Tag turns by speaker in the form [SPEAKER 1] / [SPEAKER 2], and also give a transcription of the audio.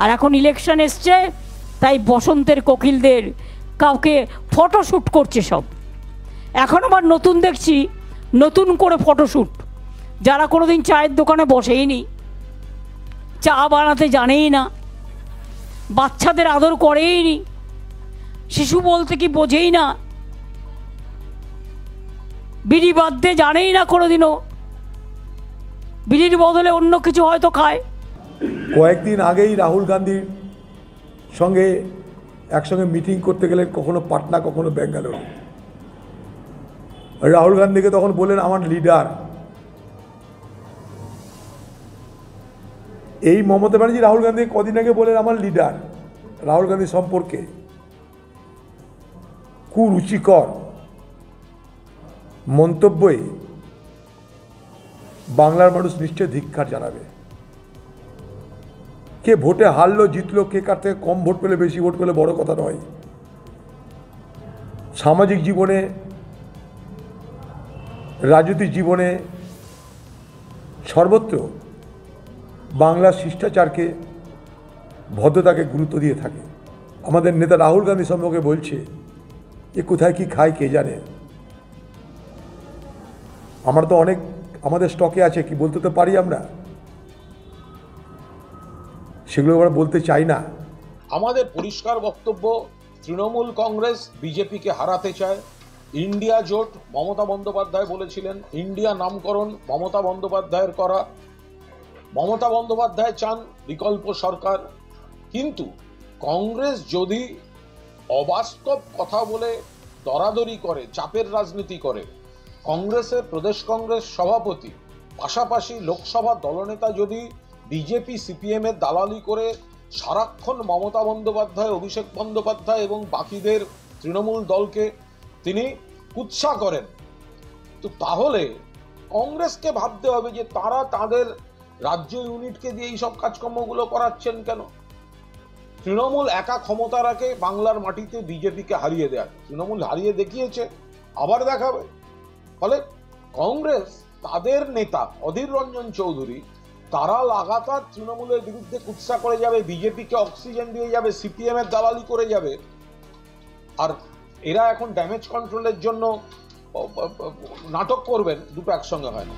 [SPEAKER 1] আর এখন ইলেকশন এসছে, তাই বসন্তের কোকিলদের কাউকে ফটোশ্যুট করছে সব। এখন আবার নতুন দেখছি নতুন করে ফটোশ্যুট, যারা কোনোদিন চায়ের দোকানে বসেই নি, চা বানাতে জানেই না, বাচ্চাদের আদর করেই নি, শিশু বলতে কি বোঝেই না, বিড়ি বাঁধতে জানেই না কোনোদিনও, বিড়ির বদলে অন্য কিছু হয়তো খায়।
[SPEAKER 2] কয়েকদিন আগেই রাহুল গান্ধীর সঙ্গে একসঙ্গে মিটিং করতে গেলেন, কখনো পাটনা কখনো বেঙ্গালুরু। রাহুল গান্ধীকে তখন বললেন আমার লিডার। এই মমতা ব্যানার্জি রাহুল গান্ধী কদিন আগে বলেন আমার লিডার। রাহুল গান্ধী সম্পর্কে কুরুচিকর মন্তব্যে বাংলার মানুষ নিশ্চয় ধিক্কার জানাবে। কে ভোটে হারলো জিতলো, কে কার থেকে কম ভোট পেলে বেশি ভোট পেলে বড় কথা নয়। সামাজিক জীবনে, রাজনৈতিক জীবনে সর্বত্র বাংলার শিষ্টাচারকে, ভদ্রতাকে গুরুত্ব দিয়ে থাকে। আমাদের নেতা রাহুল গান্ধী সম্পর্কে বলছে এ কোথায় কি খায় কে জানে। আমরা তো অনেক আমাদের স্টকে আছে, কি বলতে তো পারি আমরা, সেগুলো আমরা বলতে চাই না।
[SPEAKER 3] আমাদের পরিষ্কার বক্তব্য, তৃণমূল কংগ্রেস বিজেপিকে হারাতে চায়। ইন্ডিয়া জোট মমতা বন্দ্যোপাধ্যায় বলেছিলেন, ইন্ডিয়া নামকরণ মমতা বন্দ্যোপাধ্যায়ের করা। মমতা বন্দ্যোপাধ্যায় চান বিকল্প সরকার। কিন্তু কংগ্রেস যদি অবাস্তব কথা বলে দরাদরি করে, চাপের রাজনীতি করে, কংগ্রেসের প্রদেশ কংগ্রেস সভাপতি পাশাপাশি লোকসভা দলনেতা যদি বিজেপি সিপিএম এর দালালি করে সারাক্ষণ মমতা বন্দ্যোপাধ্যায়, অভিষেক বন্দ্যোপাধ্যায় এবং বাকিদের তৃণমূল দলকে তিনি কুৎসা করেন, তো তাহলে কংগ্রেসকে ভাবতে হবে যে তারা তাদের রাজ্য ইউনিটকে দিয়ে এই সব কাজকর্মগুলো করাচ্ছেন কেন। তৃণমূল একা ক্ষমতা রাখে বাংলার মাটিতে বিজেপিকে হারিয়ে দেয়। তৃণমূল হারিয়ে দেখিয়েছে, আবার দেখাবে। ফলে কংগ্রেস, তাদের নেতা অধীর রঞ্জন চৌধুরী, তারা লাগাতার তৃণমূলের বিরুদ্ধে কুৎসা করে যাবে, বিজেপিকে অক্সিজেন দিয়ে যাবে, সিপিএম এর দালালি করে যাবে। আর এরা এখন ড্যামেজ কন্ট্রোলের জন্য নাটক করবেন, দুটো একসঙ্গে হয় না।